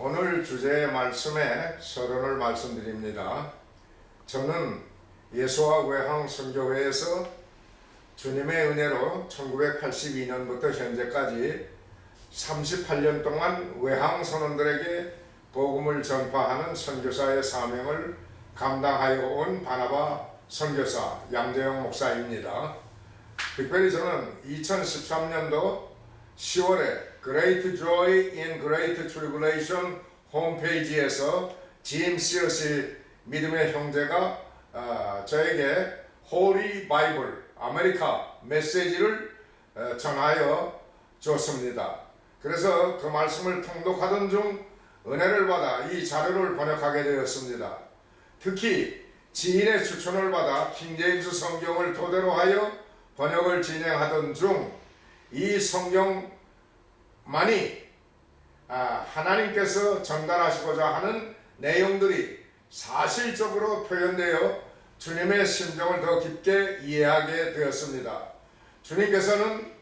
오늘 주제의 말씀에 서론을 말씀드립니다. 저는 예수와 외항 선교회에서 주님의 은혜로 1982년부터 현재까지 38년 동안 외항 선원들에게 복음을 전파하는 선교사의 사명을 감당하여 온 바나바 선교사 양재영 목사입니다. 특별히 저는 2013년도 10월에 Great Joy in Great Tribulation 홈페이지에서 짐 시어시 믿음의 형제가 저에게 Holy Bible 아메리카 메시지를 전하여 줬습니다. 그래서 그 말씀을 통독하던 중 은혜를 받아 이 자료를 번역하게 되었습니다. 특히 지인의 추천을 받아 킹제임스 성경을 토대로 하여 번역을 진행하던 중 이 성경만이 하나님께서 전달하시고자 하는 내용들이 사실적으로 표현되어 주님의 심정을 더 깊게 이해하게 되었습니다. 주님께서는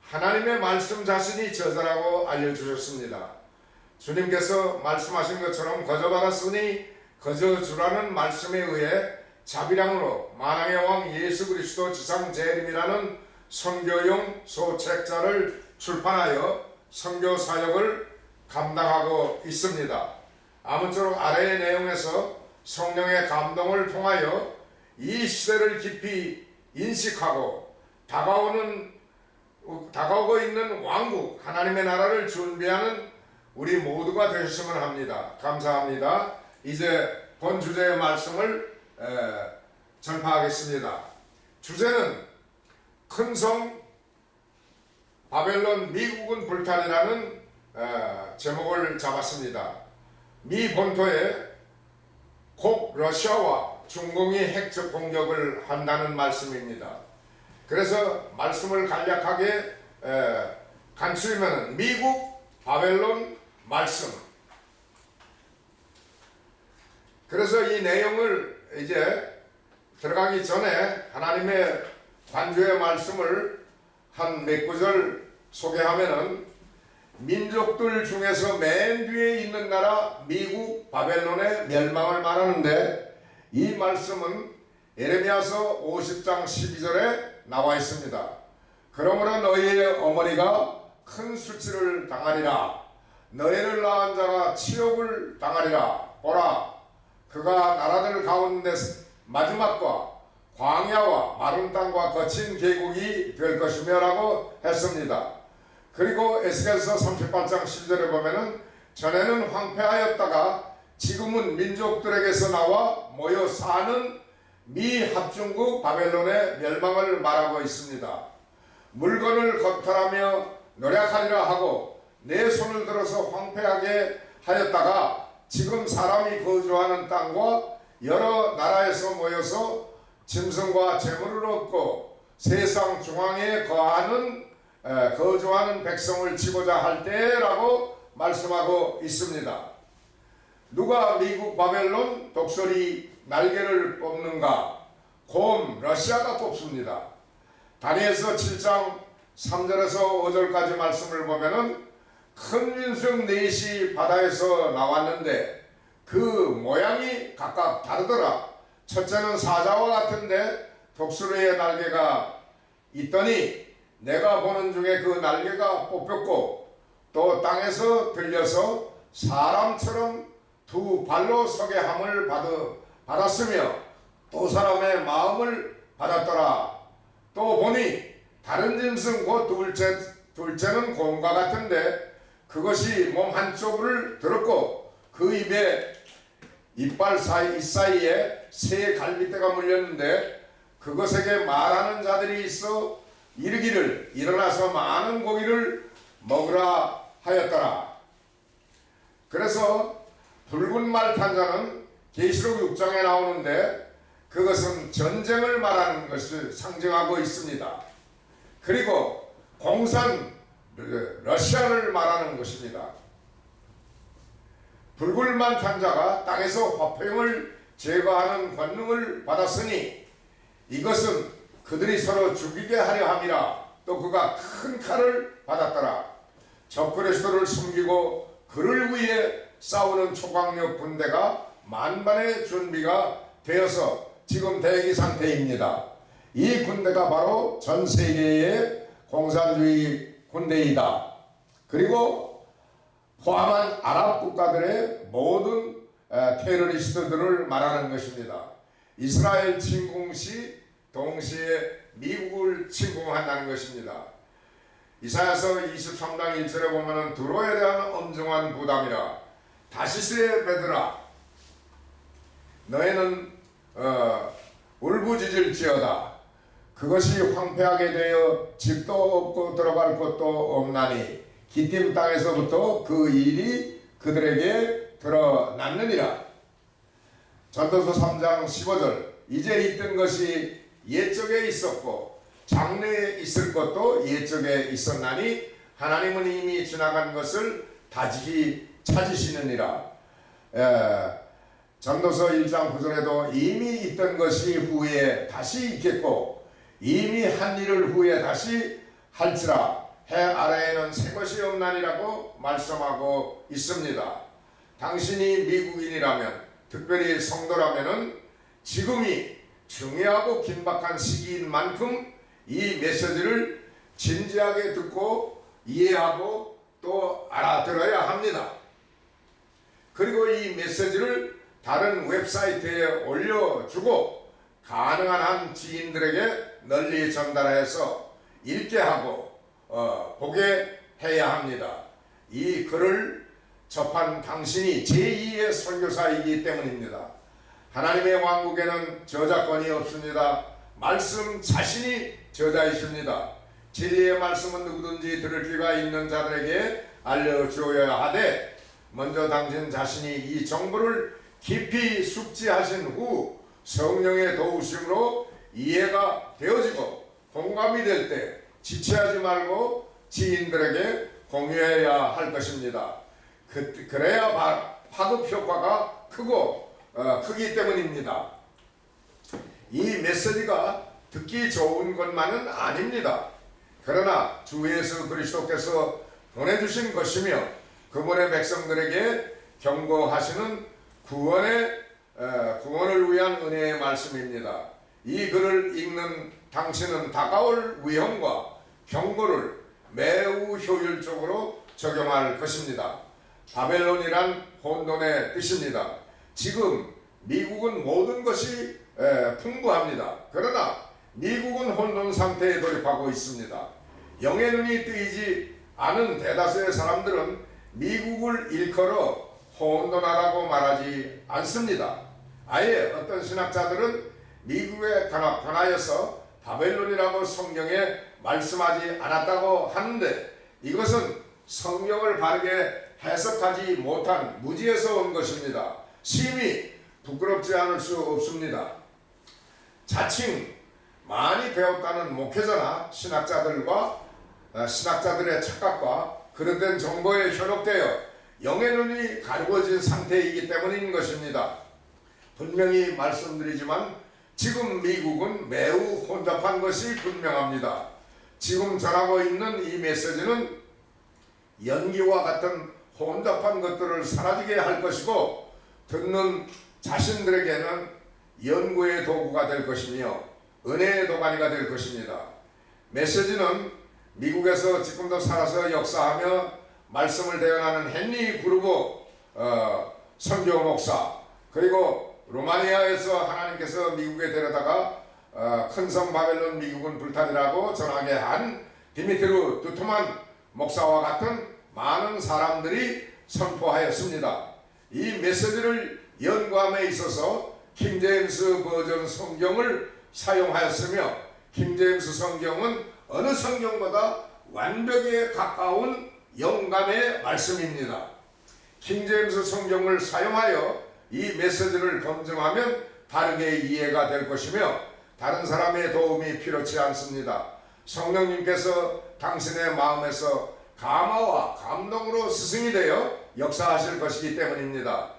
하나님의 말씀 자신이 저자라고 알려주셨습니다. 주님께서 말씀하신 것처럼 거저받았으니 거저주라는 말씀에 의해 자비량으로 만왕의 왕 예수 그리스도 지상 재림이라는 선교용 소책자를 출판하여 선교 사역을 감당하고 있습니다. 아무쪼록 아래의 내용에서 성령의 감동을 통하여 이 시대를 깊이 인식하고 다가오고 있는 왕국 하나님의 나라를 준비하는 우리 모두가 되셨으면 합니다. 감사합니다. 이제 본 주제의 말씀을 전파하겠습니다. 주제는 큰성 바벨론 미국은 불탄이라는 제목을 잡았습니다. 미 본토에 곧 러시아와 중공이 핵적 공격을 한다는 말씀입니다. 그래서 말씀을 간략하게 간추리면 미국 바벨론 말씀. 그래서 이 내용을 이제 들어가기 전에 하나님의 관주의 말씀을 한 몇 구절 소개하면은 민족들 중에서 맨 뒤에 있는 나라 미국 바벨론의 멸망을 말하는데 이 말씀은 예레미야서 50장 12절에 나와 있습니다. 그러므로 너희의 어머니가 큰 수치를 당하리라. 너희를 낳은 자가 치욕을 당하리라. 보라, 그가 나라들 가운데 마지막과 광야와 마른 땅과 거친 계곡이 될 것이며 라고 했습니다. 그리고 에스겔서 38장 10절에 보면은 전에는 황폐하였다가 지금은 민족들에게서 나와 모여 사는 미합중국 바벨론의 멸망을 말하고 있습니다. 물건을 겁탈하며 노력하리라 하고 내 손을 들어서 황폐하게 하였다가 지금 사람이 거주하는 땅과 여러 나라에서 모여서 짐승과 재물을 얻고 세상 중앙에 거주하는 백성을 치고자 할 때라고 말씀하고 있습니다. 누가 미국 바벨론 독수리 날개를 뽑는가? 곰 러시아가 뽑습니다. 다니엘서 7장 3절에서 5절까지 말씀을 보면은 큰 민수 넷이 바다에서 나왔는데 그 모양이 각각 다르더라. 첫째는 사자와 같은데 독수리의 날개가 있더니 내가 보는 중에 그 날개가 뽑혔고 또 땅에서 들려서 사람처럼 두 발로 서게 함을 받았으며 또 사람의 마음을 받았더라. 또 보니 다른 짐승 곧 둘째는 곰과 같은데 그것이 몸 한쪽을 들었고 그 입에 이빨 사이에 새 갈빗대가 물렸는데 그것에게 말하는 자들이 있어 이르기를 일어나서 많은 고기를 먹으라 하였더라. 그래서 붉은 말 탄 자는 계시록 6장에 나오는데 그것은 전쟁을 말하는 것을 상징하고 있습니다. 그리고 공산 러시아를 말하는 것입니다. 붉을만 탄 자가 땅에서 화평을 제거하는 권능을 받았으니 이것은 그들이 서로 죽이게 하려 함이라. 또 그가 큰 칼을 받았더라. 적그리스도를 숨기고 그를 위해 싸우는 초강력 군대가 만반의 준비가 되어서 지금 대기 상태입니다. 이 군대가 바로 전 세계의 공산주의 군대이다. 그리고 포함한 아랍 국가들의 모든 테러리스트들을 말하는 것입니다. 이스라엘 침공 시 동시에 미국을 침공한다는 것입니다. 이사야서 23장 1절에 보면은 두로에 대한 엄중한 부담이라 다시스의 베드라 너희는 울부짖을지어다. 그것이 황폐하게 되어 집도 없고 들어갈 곳도 없나니 기띔 땅에서부터 그 일이 그들에게 드러났느니라. 전도서 3장 15절 이제 있던 것이 옛적에 있었고 장래에 있을 것도 옛적에 있었나니 하나님은 이미 지나간 것을 다시 찾으시느니라. 전도서 1장 9절에도 이미 있던 것이 후에 다시 있겠고 이미 한 일을 후에 다시 할지라 해 아래에는 새 것이 없나니라고 말씀하고 있습니다. 당신이 미국인이라면 특별히 성도라면은 지금이 중요하고 긴박한 시기인 만큼 이 메시지를 진지하게 듣고 이해하고 또 알아들어야 합니다. 그리고 이 메시지를 다른 웹사이트에 올려주고 가능한 한 지인들에게 널리 전달해서 읽게 하고 보게 해야 합니다. 이 글을 접한 당신이 제2의 선교사이기 때문입니다. 하나님의 왕국에는 저작권이 없습니다. 말씀 자신이 저자이십니다. 진리의 말씀은 누구든지 들을 귀가 있는 자들에게 알려주어야 하되 먼저 당신 자신이 이 정보를 깊이 숙지하신 후 성령의 도우심으로 이해가 되어지고 공감이 될 때 지체하지 말고 지인들에게 공유해야 할 것입니다. 그래야 파급 효과가 크기 때문입니다. 이 메시지가 듣기 좋은 것만은 아닙니다. 그러나 주 예수 그리스도께서 보내주신 것이며 그분의 백성들에게 경고하시는 구원을 위한 은혜의 말씀입니다. 이 글을 읽는 당신은 다가올 위험과 경고를 매우 효율적으로 적용할 것입니다. 바벨론이란 혼돈의 뜻입니다. 지금 미국은 모든 것이 풍부합니다. 그러나 미국은 혼돈 상태에 돌입하고 있습니다. 영의 눈이 뜨이지 않은 대다수의 사람들은 미국을 일컬어 혼돈하다고 말하지 않습니다. 아예 어떤 신학자들은 미국에 관하여서 바벨론이라고 성경에 말씀하지 않았다고 하는데 이것은 성경을 바르게 해석하지 못한 무지에서 온 것입니다. 심히 부끄럽지 않을 수 없습니다. 자칭 많이 배웠다는 목회자나 신학자들의 착각과 그릇된 정보에 현혹되어 영의 눈이 가리워진 상태이기 때문인 것입니다. 분명히 말씀드리지만 지금 미국은 매우 혼잡한 것이 분명합니다. 지금 전하고 있는 이 메시지는 연기와 같은 혼잡한 것들을 사라지게 할 것이고 듣는 자신들에게는 연구의 도구가 될 것이며 은혜의 도가니가 될 것입니다. 메시지는 미국에서 지금도 살아서 역사하며 말씀을 대언하는 헨리 그루버 선교 목사 그리고 로마니아에서 하나님께서 미국에 데려다가 큰 성 바벨론 미국은 불탄이라고 전하게 한 디미트루 두트만 목사와 같은 많은 사람들이 선포하였습니다. 이 메시지를 연구함에 있어서 킹제임스 버전 성경을 사용하였으며 킹제임스 성경은 어느 성경보다 완벽에 가까운 영감의 말씀입니다. 킹제임스 성경을 사용하여 이 메시지를 검증하면 바르게 이해가 될 것이며 다른 사람의 도움이 필요치 않습니다. 성령님께서 당신의 마음에서 감화와 감동으로 스승이 되어 역사하실 것이기 때문입니다.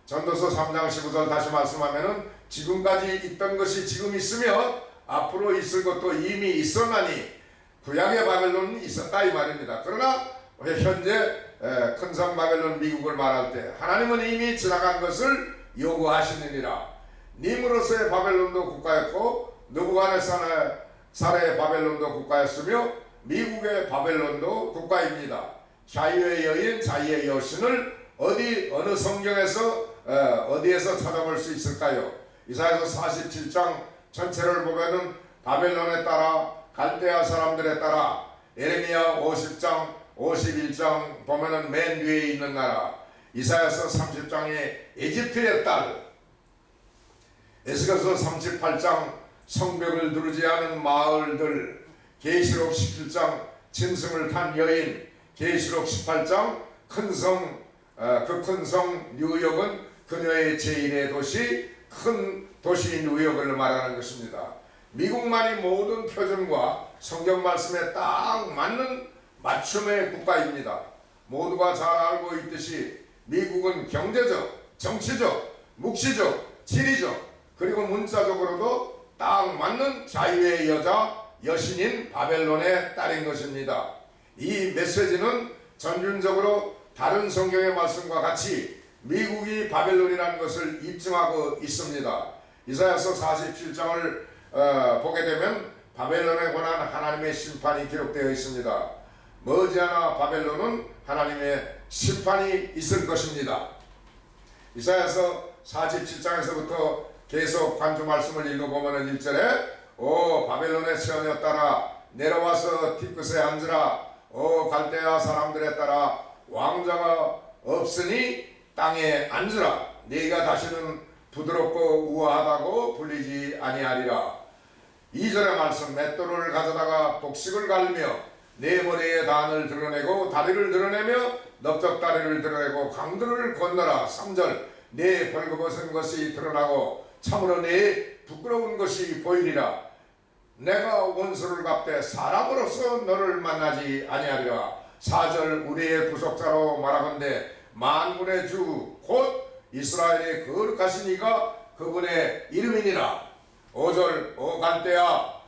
전도서 3장 15절 다시 말씀하면은 지금까지 있던 것이 지금 있으며 앞으로 있을 것도 이미 있었나니 구약의 바벨론이 있었다 이 말입니다. 그러나 현재 큰 성 바벨론 미국을 말할 때 하나님은 이미 지나간 것을 요구하시느니라. 님으로서의 바벨론도 국가였고 느부갓네살의 바벨론도 국가였으며 미국의 바벨론도 국가입니다. 자유의 여인, 자유의 여신을 어느 성경에서 어디에서 찾아볼 수 있을까요? 이사야서 47장 전체를 보면은 바벨론에 따라 갈대아 사람들에 따라 예레미야 50장 51장 보면은 맨 위에 있는 나라, 이사야서 30장에 에집트의 딸, 에스겔서 38장 성벽을 두르지 않은 마을들, 계시록 17장 짐승을 탄 여인, 계시록 18장 그 큰 성 뉴욕은 그녀의 제1의 도시, 큰 도시 뉴욕을 말하는 것입니다. 미국만이 모든 표준과 성경 말씀에 딱 맞는 맞춤의 국가입니다. 모두가 잘 알고 있듯이 미국은 경제적, 정치적, 묵시적, 지리적, 그리고 문자적으로도 딱 맞는 자유의 여자, 여신인 바벨론의 딸인 것입니다. 이 메시지는 전륜적으로 다른 성경의 말씀과 같이 미국이 바벨론이라는 것을 입증하고 있습니다. 이사야서 47장을 보게 되면 바벨론에 관한 하나님의 심판이 기록되어 있습니다. 머지않아 바벨론은 하나님의 심판이 있을 것입니다. 이사야서 47장에서부터 계속 관주 말씀을 읽어보면 1절에 오 바벨론의 처녀 따라 내려와서 티끝에 앉으라. 오 갈대아 사람들에 따라 왕자가 없으니 땅에 앉으라. 네가 다시는 부드럽고 우아하다고 불리지 아니하리라. 2절의 말씀, 맷돌을 가져다가 독식을 갈며 네 머리에 단을 드러내고 다리를 드러내며 넓적다리를 드러내고 강들을 건너라. 3절, 네 벌거벗은 것이 드러나고 참으로 네 부끄러운 것이 보이리라. 내가 원수를 갚되 사람으로서 너를 만나지 아니하리라. 4절, 우리의 구속자로 말하건대 만군의 주 곧 이스라엘의 거룩하신 이가 그분의 이름이니라. 5절, 오 갈대아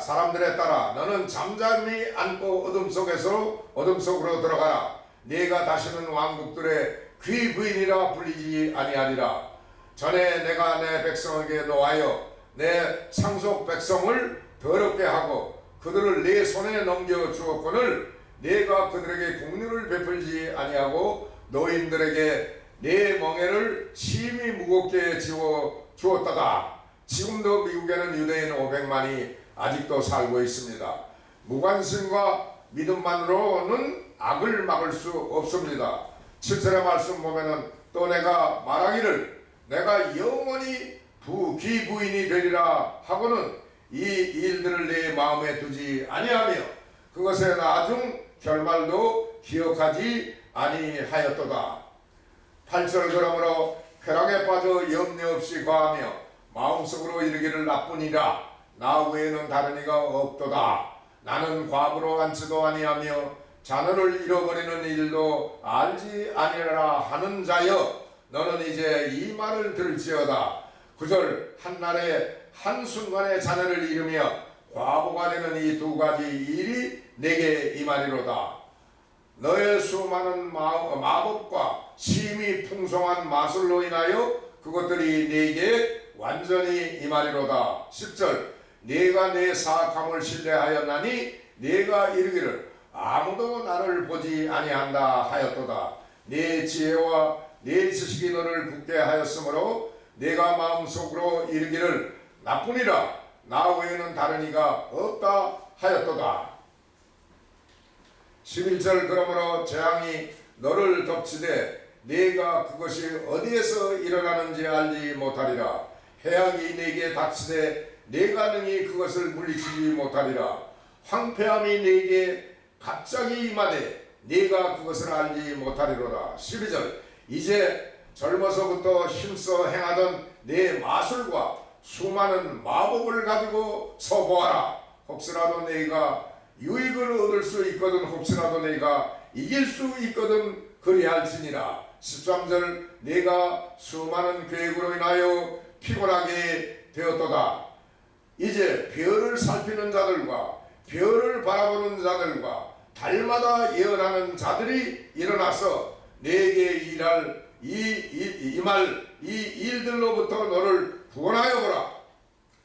사람들에 따라 너는 잠잠히 앉고 어둠 속으로 들어가라. 네가 다시는 왕국들의 귀 부인이라 불리지 아니하리라. 전에 내가 내 백성에게 노하여 내 상속 백성을 더럽게 하고 그들을 네 손에 넘겨 주었거늘 네가 그들에게 공륜을 베풀지 아니하고 노인들에게 네 멍에를 심히 무겁게 지워 주었다가 지금도 미국에는 유대인 500만이 아직도 살고 있습니다. 무관심과 믿음만으로는 악을 막을 수 없습니다. 7절의 말씀 보면은 또 내가 말하기를 내가 영원히 귀 부인이 되리라 하고는 이 일들을 내 마음에 두지 아니하며 그것의 나중 결말도 기억하지 아니하였도다. 8절, 그러므로 쾌락에 빠져 염려 없이 거하며 마음속으로 이르기를 나뿐이라. 나 외에는 다른 이가 없도다. 나는 과부로 앉지도 아니하며 자녀를 잃어버리는 일도 알지 아니하라 하는 자여 너는 이제 이 말을 들을지어다. 9절, 한날에 한순간에 자녀를 잃으며 과부가 되는 이 두 가지 일이 내게 임하리로다. 너의 수많은 마법과 심히 풍성한 마술로 인하여 그것들이 네게 완전히 임하리로다. 10절, 네가 내 사악함을 신뢰하였나니 네가 이르기를 아무도 나를 보지 아니한다 하였도다. 네 지혜와 네 지식이 너를 굳게 하였으므로 네가 마음속으로 이르기를 나뿐이라. 나 외에는 다른 이가 없다 하였도다. 11절, 그러므로 재앙이 너를 덮치되 네가 그것이 어디에서 일어나는지 알지 못하리라. 해악이 네게 닥치되 네가 능히 그것을 물리치지 못하리라. 황폐함이 네게 갑자기 임하되 네가 그것을 알지 못하리로다. 12절, 이제 젊어서부터 힘써 행하던 네 마술과 수많은 마법을 가지고 서보아라. 혹시라도 네가 유익을 얻을 수 있거든 혹시라도 네가 이길 수 있거든 그리할지니라. 13절, 네가 수많은 계획으로 인하여 피곤하게 되었도다. 이제 별을 살피는 자들과 별을 바라보는 자들과 달마다 예언하는 자들이 일어나서 내게 임할 이 일들로부터 너를 구원하여 보라.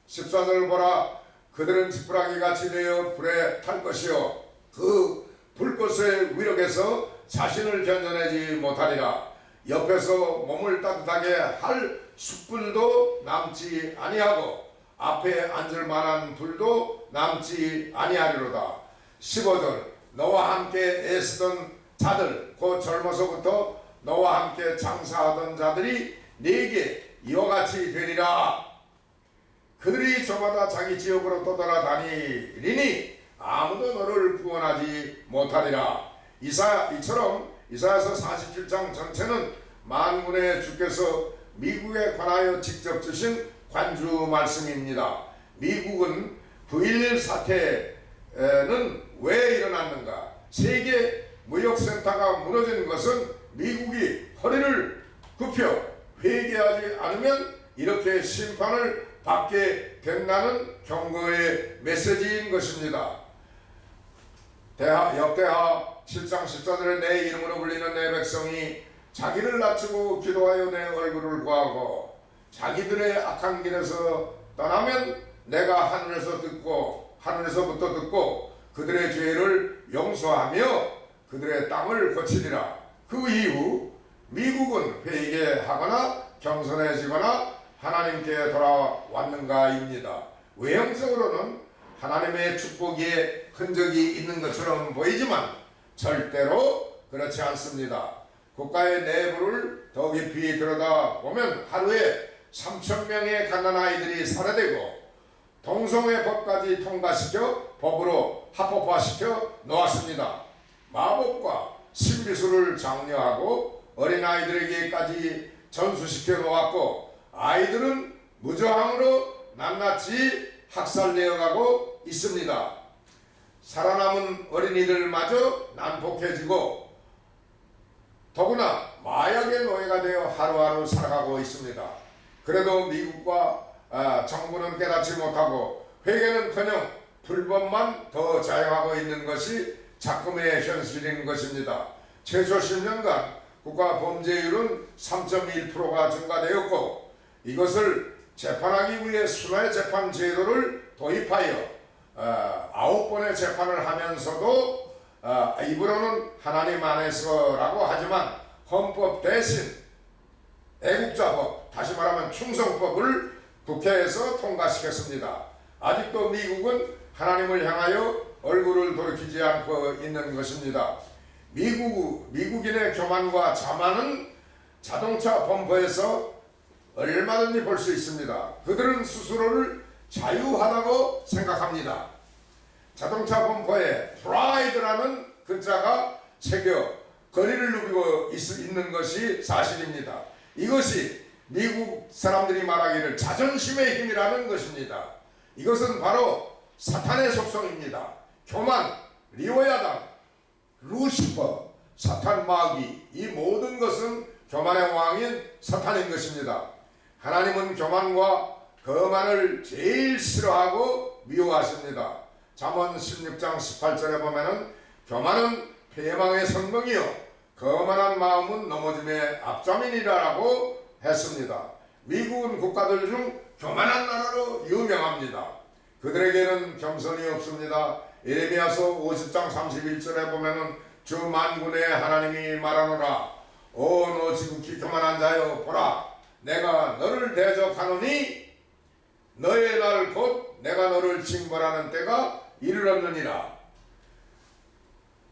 14절 보라. 그들은 지푸라기 같이 되어 불에 탈 것이요 그 불꽃의 위력에서 자신을 견뎌내지 못하리라. 옆에서 몸을 따뜻하게 할 숯불도 남지 아니하고 앞에 앉을 만한 불도 남지 아니하리로다. 15절 너와 함께 애쓰던 자들 곧 젊어서부터 너와 함께 장사하던 자들이 네게 이와 같이 되리라. 그들이 저마다 자기 지역으로 떠돌아다니리니 아무도 너를 구원하지 못하리라. 이처럼 이사야서 47장 전체는 만군의 주께서 미국에 관하여 직접 주신 관주 말씀입니다. 미국은 9.11 사태는 왜 일어났는가? 세계 무역센터가 무너진 것은 미국이 허리를 굽혀 회개하지 않으면 이렇게 심판을 받게 된다는 경고의 메시지인 것입니다. 역대하 7장 14절에 내 이름으로 불리는 내 백성이 자기를 낮추고 기도하여 내 얼굴을 구하고 자기들의 악한 길에서 떠나면 내가 하늘에서부터 듣고 그들의 죄를 용서하며 그들의 땅을 고치리라. 그 이후 미국은 회개하거나 겸손해지거나 하나님께 돌아왔는가입니다. 외형적으로는 하나님의 축복의 흔적이 있는 것처럼 보이지만 절대로 그렇지 않습니다. 국가의 내부를 더 깊이 들여다보면 하루에 3,000명의 갓난아이들이 살해되고 동성애 법까지 통과시켜 법으로 합법화시켜 놓았습니다. 마법과 신비술을 장려하고 어린아이들에게까지 전수시켜 놓았고 아이들은 무저항으로 낱낱이 학살되어가고 있습니다. 살아남은 어린이들마저 난폭해지고 더구나 마약의 노예가 되어 하루하루 살아가고 있습니다. 그래도 미국과 정부는 깨닫지 못하고 회계는커녕 불법만 더 자행하고 있는 것이 작금의 현실인 것입니다. 최소 10년간 국가 범죄율은 3.1%가 증가되었고 이것을 재판하기 위해 순회 재판 제도를 도입하여 9번의 재판을 하면서도 입으로는 하나님 안에서라고 하지만 헌법 대신 애국자법, 다시 말하면 충성법을 국회에서 통과시켰습니다. 아직도 미국은 하나님을 향하여 얼굴을 돌이키지 않고 있는 것입니다. 미국인의 교만과 자만은 자동차 범퍼에서 얼마든지 볼 수 있습니다. 그들은 스스로를 자유하다고 생각합니다. 자동차 범퍼에 프라이드라는 글자가 새겨 거리를 누비고 있는 것이 사실입니다. 이것이 미국 사람들이 말하기를 자존심의 힘이라는 것입니다. 이것은 바로 사탄의 속성입니다. 교만, 리오야당, 루시퍼, 사탄 마귀, 이 모든 것은 교만의 왕인 사탄인 것입니다. 하나님은 교만과 거만을 제일 싫어하고 미워하십니다. 잠언 16장 18절에 보면은 교만은 패망의 선봉이요 거만한 마음은 넘어짐의 앞자민이라고 했습니다. 미국은 국가들 중 교만한 나라로 유명합니다. 그들에게는 겸손이 없습니다. 예레미야서 50장 31절에 보면은 주 만군의 하나님이 말하노라 오 너 지극히 교만한 자여 보라 내가 너를 대적하노니 너의 날 곧 내가 너를 징벌하는 때가 이르렀느니라.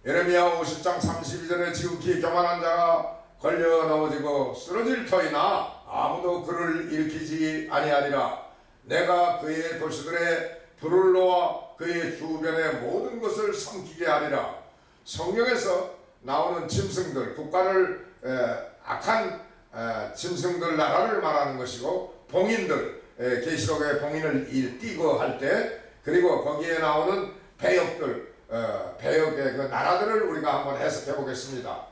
예레미야 50장 32절에 지극히 교만한 자가 걸려 넘어지고 쓰러질 터이나 아무도 그를 일으키지 아니하리라. 내가 그의 도시들의 불을 놓아 그의 주변의 모든 것을 삼키게 하리라. 성경에서 나오는 짐승들, 국가를 악한 짐승들 나라를 말하는 것이고 봉인들, 계시록의 봉인을 띄고 할 때 그리고 거기에 나오는 배역들, 배역의 그 나라들을 우리가 한번 해석해 보겠습니다.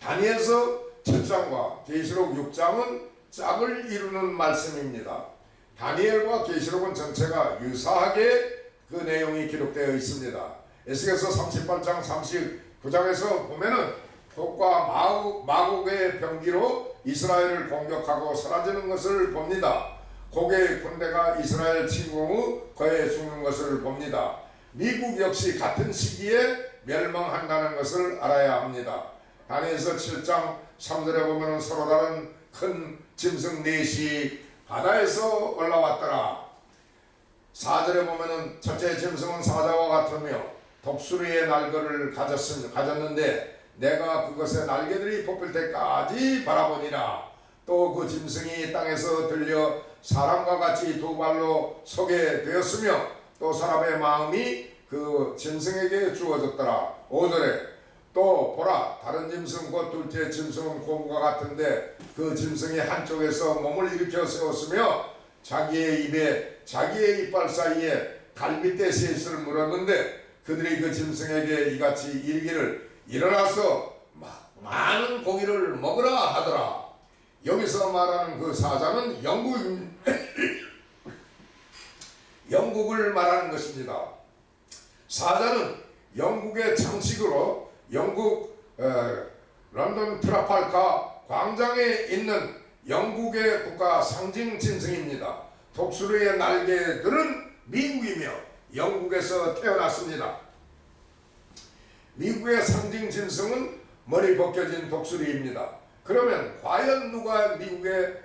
다니엘서 7장과 계시록 6장은 짝을 이루는 말씀입니다. 다니엘과 계시록은 전체가 유사하게 그 내용이 기록되어 있습니다. 에스겔서 38장 39장에서 보면은 곡과 마곡의 병기로 이스라엘을 공격하고 사라지는 것을 봅니다. 곡의 군대가 이스라엘 침공 후 거해 죽는 것을 봅니다. 미국 역시 같은 시기에 멸망한다는 것을 알아야 합니다. 다니엘서 7장 3절에 보면 서로 다른 큰 짐승 넷이 바다에서 올라왔더라. 4절에 보면은 첫째 짐승은 사자와 같으며 독수리의 날개를 가졌는데 내가 그것의 날개들이 뽑힐 때까지 바라보니라. 또 그 짐승이 땅에서 들려 사람과 같이 두 발로 서게 되었으며 또 사람의 마음이 그 짐승에게 주어졌더라. 5절에 또 보라 다른 짐승 곧 둘째 짐승은 곰과 같은데 그 짐승이 한쪽에서 몸을 일으켜 세웠으며 자기의 입에 자기의 이빨 사이에 갈빗대 셋을 물었는데 그들이 그 짐승에게 이같이 이르기를 일어나서 많은 고기를 먹으라 하더라. 여기서 말하는 그 사자는 영국을 말하는 것입니다. 사자는 영국의 장식으로 영국 런던 트라팔가 광장에 있는 영국의 국가 상징 짐승입니다. 독수리의 날개들은 미국이며 영국에서 태어났습니다. 미국의 상징 짐승은 머리 벗겨진 독수리입니다. 그러면 과연 누가 미국의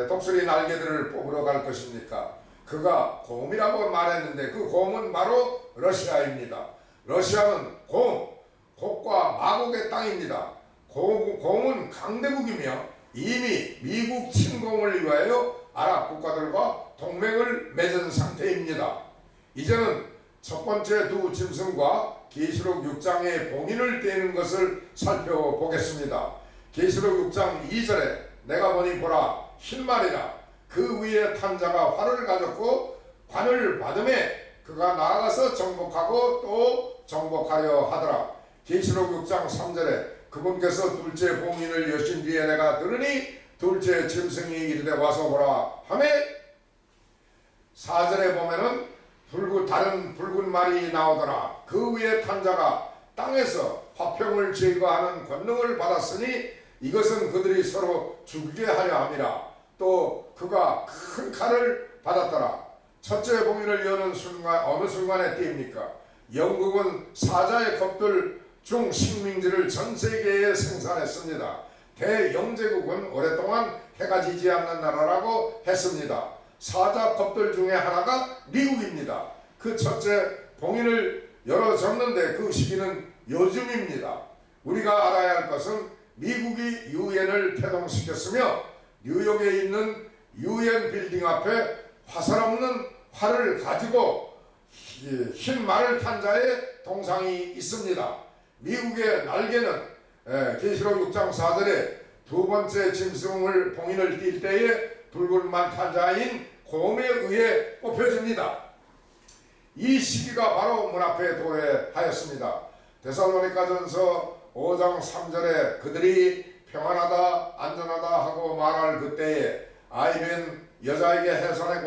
독수리 날개들을 뽑으러 갈 것입니까? 그가 곰이라고 말했는데 그 곰은 바로 러시아입니다. 러시아는 곡과 마곡의 땅입니다. 곰은 강대국이며 이미 미국 침공을 위하여 아랍 국가들과 동맹을 맺은 상태입니다. 이제는 첫 번째 두 짐승과 계시록 6장의 봉인을 떼는 것을 살펴보겠습니다. 계시록 6장 2절에 내가 보니 보라 흰말이라 그 위에 탄 자가 활을 가졌고 관을 받음에 그가 나아가서 정복하고 또 정복하려 하더라. 계시록 6장 3절에 그분께서 둘째 봉인을 여신 뒤에 내가 들으니 둘째 짐승이 이르되 와서 보라 하매 4절에 보면은 다른 붉은 말이 나오더라. 그 위에 탄 자가 땅에서 화평을 제거하는 권능을 받았으니 이것은 그들이 서로 죽게 하려 함이라. 또 그가 큰 칼을 받았더라. 첫째 봉인을 여는 순간 어느 순간에 띄입니까? 영국은 사자의 겁들 중 식민지를 전 세계에 생산했습니다. 대영제국은 오랫동안 해가 지지 않는 나라라고 했습니다. 사자 겁들 중에 하나가 미국입니다. 그 첫째 봉인을 열어줬는데 그 시기는 요즘입니다. 우리가 알아야 할 것은 미국이 유엔을 태동시켰으며 뉴욕에 있는 유엔 빌딩 앞에 화살 없는 활을 가지고 흰 말을 탄 자의 동상이 있습니다. 미국의 날개는 계시록 6장 4절에 두 번째 짐승을 봉인을 띌 때에 붉은 말 탄 자인 곰에 의해 뽑혀집니다. 이 시기가 바로 문 앞에 도래하였습니다. 데살로니가전서 5장 3절에 그들이 평안하다 안전하다 하고 말할 그때에 아이벤 여자에게 해산의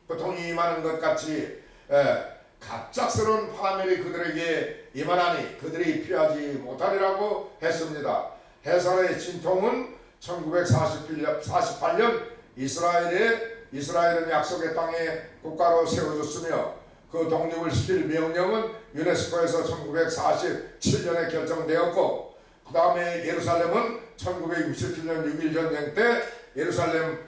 고통이 임하는 것 같이 갑작스러운 파멸이 그들에게 임하나니 그들이 피하지 못하리라고 했습니다. 해산의 진통은 1948년 이스라엘은 약속의 땅에 국가로 세워졌으며 그 독립을 시킬 명령은 유네스코에서 1947년에 결정되었고 그 다음에 예루살렘은 1967년 6.1전쟁 때 예루살렘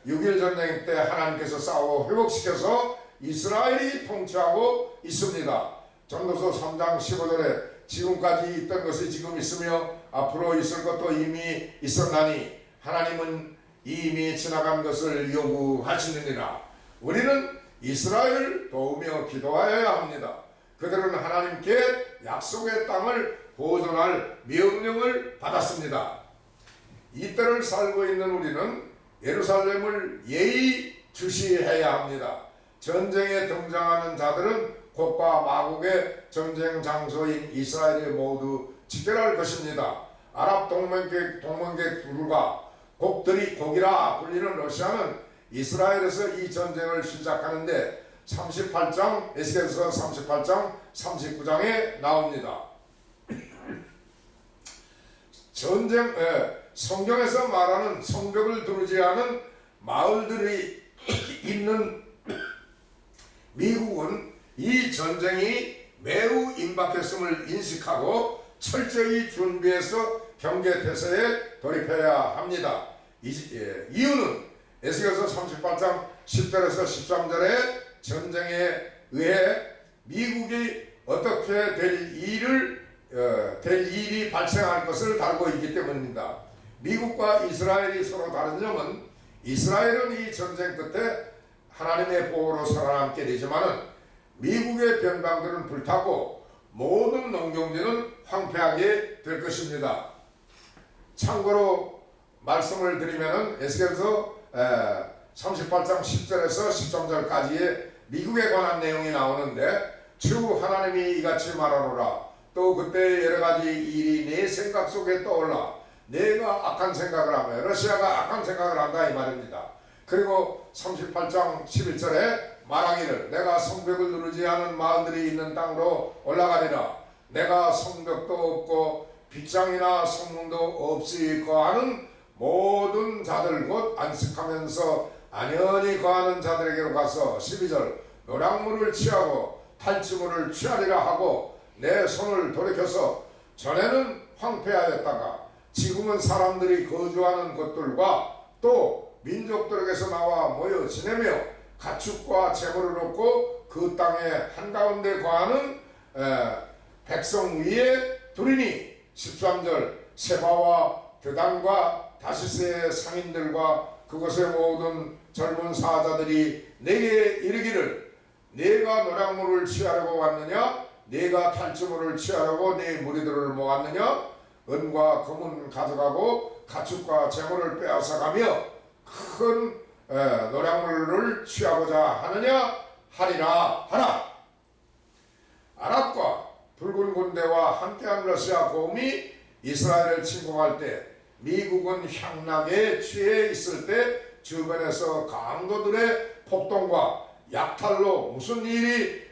6.1전쟁 때 하나님께서 싸워 회복시켜서 이스라엘이 통치하고 있습니다. 전도서 3장 15절에 지금까지 있던 것이 지금 있으며 앞으로 있을 것도 이미 있었나니 하나님은 이미 지나간 것을 요구하시느니라. 우리는 이스라엘을 도우며 기도하여야 합니다. 그들은 하나님께 약속의 땅을 보존할 명령을 받았습니다. 이 때를 살고 있는 우리는 예루살렘을 예의주시해야 합니다. 전쟁에 등장하는 자들은 곡과 마곡의 전쟁 장소인 이스라엘이 모두 지켜할 것입니다. 아랍 동맹국들과 곡이라 불리는 러시아는 이스라엘에서 이 전쟁을 시작하는데 38장 에스겔서 38장 39장에 나옵니다. 전쟁 성경에서 말하는 성벽을 두르지 않은 마을들이 있는 미국은 이 전쟁이 매우 임박했음을 인식하고 철저히 준비해서 경계태세에 돌입해야 합니다. 이유는 에스겔서 38장 10절에서 13절의 전쟁에 의해 미국이 어떻게 될 일이 발생할 것을 다루고 있기 때문입니다. 미국과 이스라엘이 서로 다른 점은 이스라엘은 이 전쟁 끝에 하나님의 보호로 살아남게 되지만은 미국의 변방들은 불타고 모든 농경지는 황폐하게 될 것입니다. 참고로 말씀을 드리면은 에스겔서 38장 10절에서 13절까지의 미국에 관한 내용이 나오는데, 주 하나님이 이같이 말하노라. 또 그때 여러가지 일이 내 생각 속에 떠올라 내가 악한 생각을 하며, 러시아가 악한 생각을 한다 이 말입니다. 그리고 38장 11절에 말하기를 내가 성벽을 누르지 않은 마을들이 있는 땅으로 올라가리라. 내가 성벽도 없고 빗장이나 성문도 없이 거하는 모든 자들 곧 안식하면서 안연히 거하는 자들에게로 가서 12절 노량물을 취하고 탈취물을 취하리라 하고 내 손을 돌이켜서 전에는 황폐하였다가 지금은 사람들이 거주하는 것들과 또 민족들에게서 나와 모여 지내며 가축과 재물을 얻고 그 땅의 한가운데 거하는 백성 위에 두리니 13절 세바와 드단과 다시스의 상인들과 그것의 모든 젊은 사자들이 내게 이르기를 내가 노량물을 취하려고 왔느냐? 내가 탈취물을 취하려고 네 무리들을 모았느냐? 은과 금은 가져가고 가축과 재물을 빼앗아가며 큰 노량물을 취하고자 하느냐? 하리라 하라. 아랍과 붉은 군대와 함께한 러시아 고음이 이스라엘을 침공할 때 미국은 향락에 취해 있을 때 주변에서 강도들의 폭동과 약탈로 무슨 일이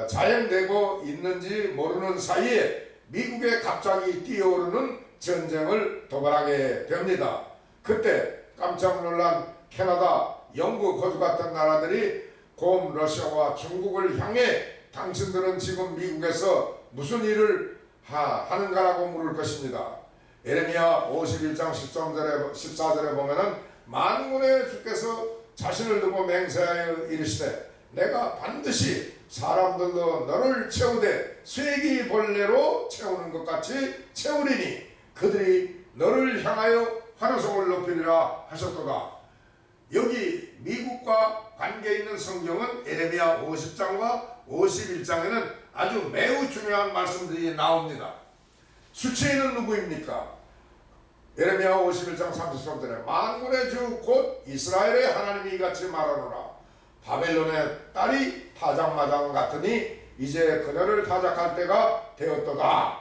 자행되고 있는지 모르는 사이에 미국에 갑자기 뛰어오르는 전쟁을 도발하게 됩니다. 그때 깜짝 놀란 캐나다, 영국, 호주 같은 나라들이 곰 러시아와 중국을 향해 당신들은 지금 미국에서 무슨 일을 하는가라고 물을 것입니다. 예레미야 51장 14절에 보면은 만군의 주께서 자신을 두고 맹세하여 이르시되 내가 반드시 사람들로 너를 채우되 쇠기 벌레로 채우는 것 같이 채우리니 그들이 너를 향하여 환호성을 높이리라 하셨도다. 여기 미국과 관계 있는 성경은 예레미야 50장과 51장에는 아주 매우 중요한 말씀들이 나옵니다. 수치인은 누구입니까? 예레미야 51장 33절에 만군의 주 곧 이스라엘의 하나님이 이같이 말하노라. 바벨론의 딸이 타작마당 같으니 이제 그녀를 타작할 때가 되었도다.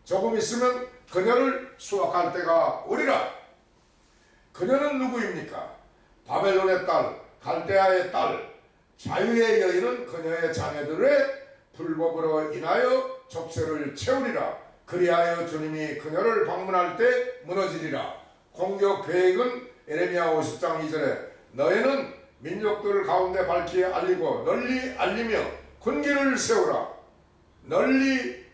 조금 있으면 그녀를 수확할 때가 오리라. 그녀는 누구입니까? 바벨론의 딸, 갈대아의 딸, 자유의 여인은 그녀의 자녀들의 불법으로 인하여 족쇄를 채우리라. 그리하여 주님이 그녀를 방문할 때 무너지리라. 공격 계획은 예레미야 50장 2절에 너희는 민족들 가운데 밝히 알리고 널리 알리며 군기를 세우라. 널리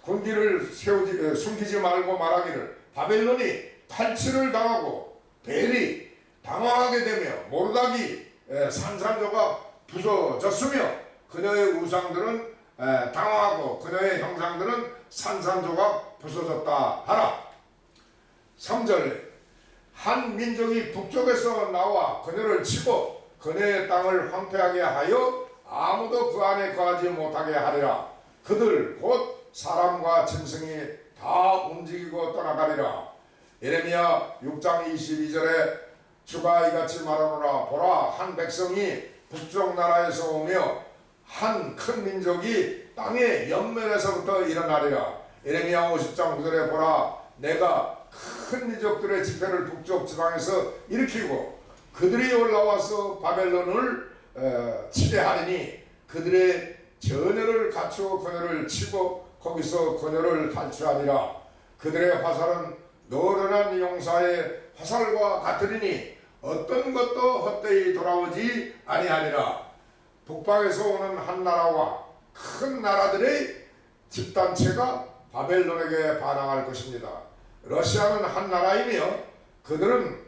군기를 숨기지 말고 말하기를 바벨론이 탈취를 당하고 벨이 당황하게 되며 모르닥이 산산조각 부서졌으며 그녀의 우상들은 당황하고 그녀의 형상들은 산산조각 부서졌다 하라. 3절 한 민족이 북쪽에서 나와 그녀를 치고 그녀의 땅을 황폐하게 하여 아무도 그 안에 거하지 못하게 하리라. 그들 곧 사람과 짐승이 다 움직이고 떠나가리라. 예레미야 6장 22절에 주가 이같이 말하노라. 보라, 한 백성이 북쪽 나라에서 오며 한 큰 민족이 땅의 옆면에서부터 일어나리라. 예레미야 50장 9절에 보라, 내가 큰 민족들의 집회를 북쪽 지방에서 일으키고 그들이 올라와서 바벨론을 치배하리니 그들의 전열을 갖추어 그녀를 치고 거기서 그녀를 탈취하리라. 그들의 화살은 노련한 용사의 화살과 같으리니 어떤 것도 헛되이 돌아오지 아니하리라. 북방에서 오는 한 나라와 큰 나라들의 집단체가 바벨론에게 반항할 것입니다. 러시아는 한 나라이며 그들은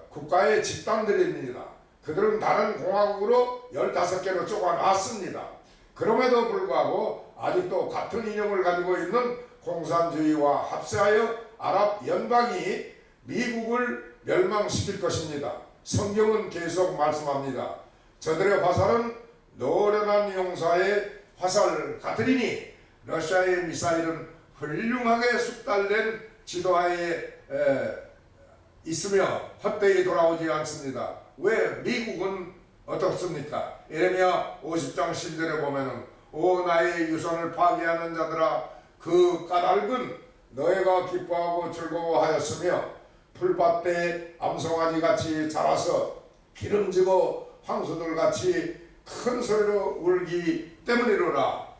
국가의 집단들입니다. 그들은 다른 공화국으로 15개로 쪼가놨습니다. 그럼에도 불구하고 아직도 같은 이념을 가지고 있는 공산주의와 합세하여 아랍 연방이 미국을 멸망시킬 것입니다. 성경은 계속 말씀합니다. 저들의 화살은 노련한 용사의 화살 같으리니 러시아의 미사일은 훌륭하게 숙달된 지도하에 있으며 헛되이 돌아오지 않습니다. 왜 미국은 어떻습니까? 예레미야 50장 10절에 보면은 오 나의 유선을 파괴하는 자들아 그 까닭은 너희가 기뻐하고 즐거워하였으며 풀밭에 암송아지 같이 자라서 기름지고 황소들 같이 큰 소리로 울기 때문이로라.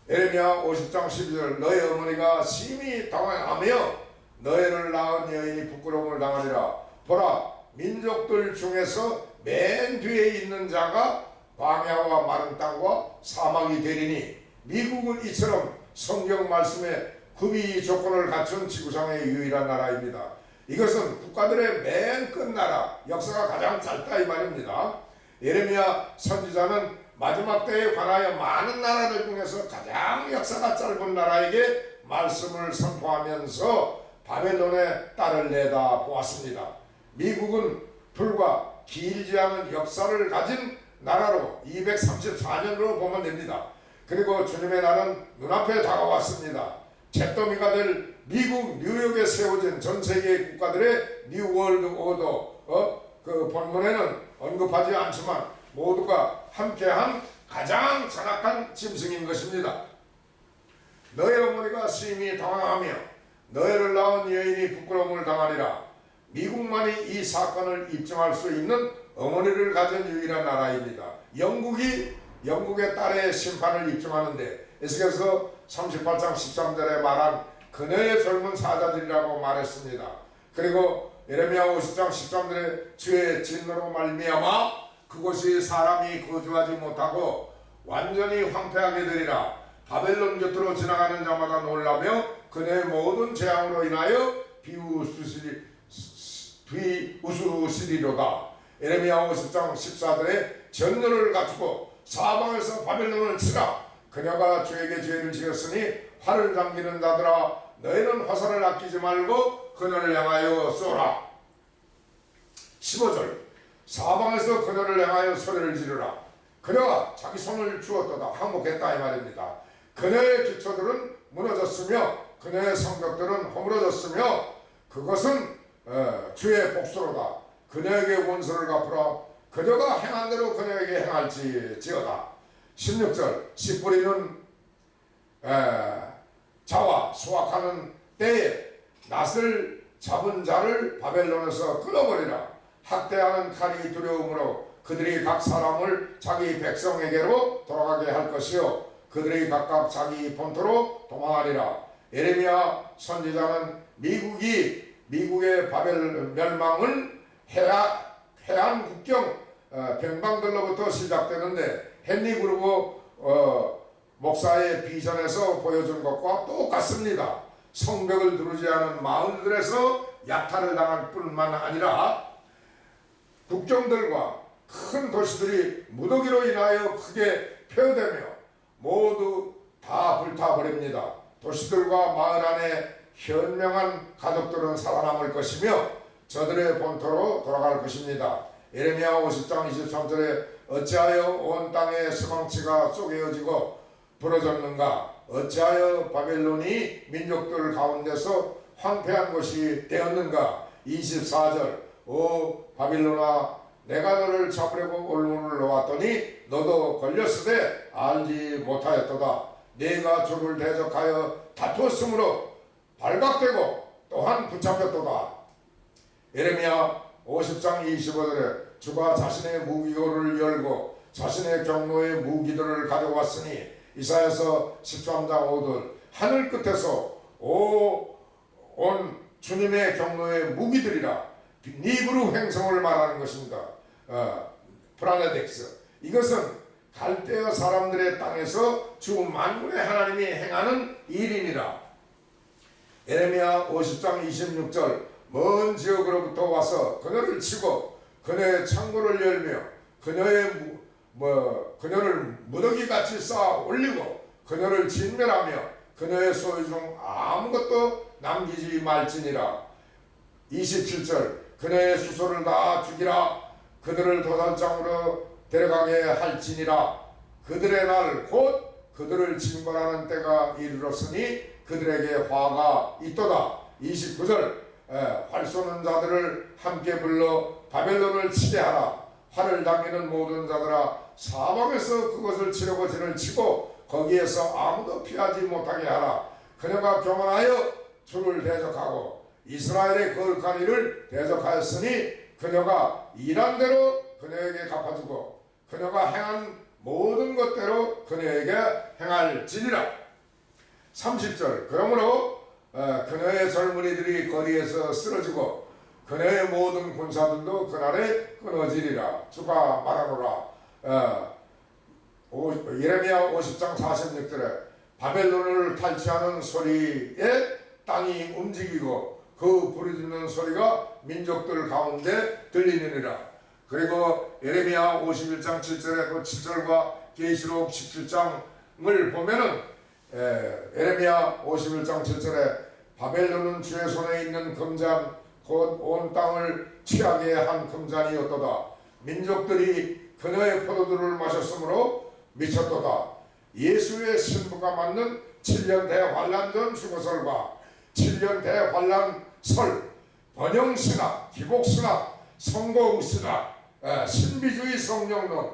예레미야 50장 12절 너희 어머니가 심히 당황하며 너희를 낳은 여인이 부끄러움을 당하리라. 보라 민족들 중에서 맨 뒤에 있는 자가 광야와 마른 땅과 사막이 되리니 미국은 이처럼 성경 말씀에 구비 조건을 갖춘 지구상의 유일한 나라입니다. 이것은 국가들의 맨 끝나라 역사가 가장 짧다 이 말입니다. 예레미야 선지자는 마지막 때에 관하여 많은 나라들 중에서 가장 역사가 짧은 나라에게 말씀을 선포하면서 바벨론의 딸을 내다 보았습니다. 미국은 불과 길지 않은 역사를 가진 나라로 234년으로 보면 됩니다. 그리고 주님의 날은 눈앞에 다가왔습니다. 잿더미가 될 미국 뉴욕에 세워진 전 세계 국가들의 뉴월드 오더 그 본문에는 언급하지 않지만 모두가 함께한 가장 잔악한 짐승인 것입니다. 너희 어머니가 심히 당황하며 너희를 낳은 여인이 부끄러움을 당하리라. 미국만이 이 사건을 입증할 수 있는 어머니를 가진 유일한 나라입니다. 영국의 딸의 심판을 입증하는데 에스겔서 38장 13절에 말한 그녀의 젊은 사자들이라고 말했습니다. 그리고 예레미야 50장 13절에 주의 진노로 말미암아 그곳이 사람이 거주하지 못하고 완전히 황폐하게 되리라. 바벨론 곁으로 지나가는 자마다 놀라며 그녀의 모든 재앙으로 인하여 비웃으시리로다. 예레미야 50장 14절에 전열을 갖추고 사방에서 바벨론을 치라. 그녀가 주에게 죄를 지었으니 활을 당기는 자들아 너희는 화살을 아끼지 말고 그녀를 향하여 쏘라. 15절 사방에서 그녀를 향하여 소리를 지르라. 그녀가 자기 손을 주었도다 항복했다 이 말입니다. 그녀의 기초들은 무너졌으며 그녀의 성벽들은 허물어졌으며 그것은 주의 복수로다. 그녀에게 원수를 갚으라. 그녀가 행한 대로 그녀에게 행할지어다. 16절 씨 뿌리는 자와 수확하는 때에 낫을 잡은 자를 바벨론에서 끊어버리라. 학대하는 칼이 두려움으로 그들이 각 사람을 자기 백성에게로 돌아가게 할 것이요 그들이 각각 자기 본토로 도망하리라. 예레미야 선지자는 미국의 바벨 멸망은 해안 국경 변방들로부터 시작되는데 헨리 그루버 목사의 비전에서 보여준 것과 똑같습니다. 성벽을 두르지 않은 마을들에서 약탈을 당할 뿐만 아니라 국경들과 큰 도시들이 무더기로 인하여 크게 폐허되며 모두 다 불타버립니다. 도시들과 마을 안에 현명한 가족들은 살아남을 것이며 저들의 본토로 돌아갈 것입니다. 예레미야 50장 23절에 어찌하여 온 땅의 수망치가 쪼개어지고 부러졌는가? 어찌하여 바벨론이 민족들 가운데서 황폐한 곳이 되었는가? 24절 오 바빌론아 내가 너를 잡으려고 언론을 놓았더니 너도 걸렸으되 알지 못하였도다. 네가 주를 대적하여 다투었으므로 발각되고 또한 붙잡혔도다. 예레미야 50장 25절에 주가 자신의 무기고를 열고 자신의 경로의 무기들을 가져왔으니 이사야서 13장 5절 하늘 끝에서 온 주님의 경로의 무기들이라 니브루 행성을 말하는 것입니다. 프라네덱스 이것은 갈대아 사람들의 땅에서 주 만군의 하나님이 행하는 일이니라. 예레미야 50장 26절 먼 지역으로부터 와서 그녀를 치고 그녀의 창고를 열며 그녀를 무더기같이 쌓아 올리고 그녀를 진멸하며 그녀의 소유 중 아무것도 남기지 말지니라. 27절 그녀의 수소를 다 죽이라. 그들을 도살장으로 데려가게 할지니라. 그들의 날 곧 그들을 징벌하는 때가 이르렀으니 그들에게 화가 있도다. 29절 활 쏘는 자들을 함께 불러 바벨론을 치게 하라. 활을 당기는 모든 자들아 사방에서 그것을 치려고 진을 치고 거기에서 아무도 피하지 못하게 하라. 그녀가 교만하여 주를 대적하고 이스라엘의 거룩한 이를 대적하였으니 그녀가 일한 대로 그녀에게 갚아주고 그녀가 행한 모든 것대로 그녀에게 행할지니라. 30절 그러므로 그녀의 젊은이들이 거리에서 쓰러지고 그녀의 모든 군사들도 그날에 끊어지리라. 주가 말하노라. 예레미야 50장 46절에 바벨론을 탈취하는 소리에 땅이 움직이고 그 부르짖는 소리가 민족들 가운데 들리느니라. 그리고 예레미야 51장 7절에 그 7절과 계시록 17장을 보면은 예레미야 51장 7절에 바벨론은 주의 손에 있는 금잔 곧 온 땅을 취하게 한 금잔이었도다. 민족들이 그녀의 포도주를 마셨으므로 미쳤도다. 예수의 신부가 맞는 7년 대환란 전 주거설과 7년 대환란설, 번영신학, 기복신학, 성공신학, 신비주의 성령론,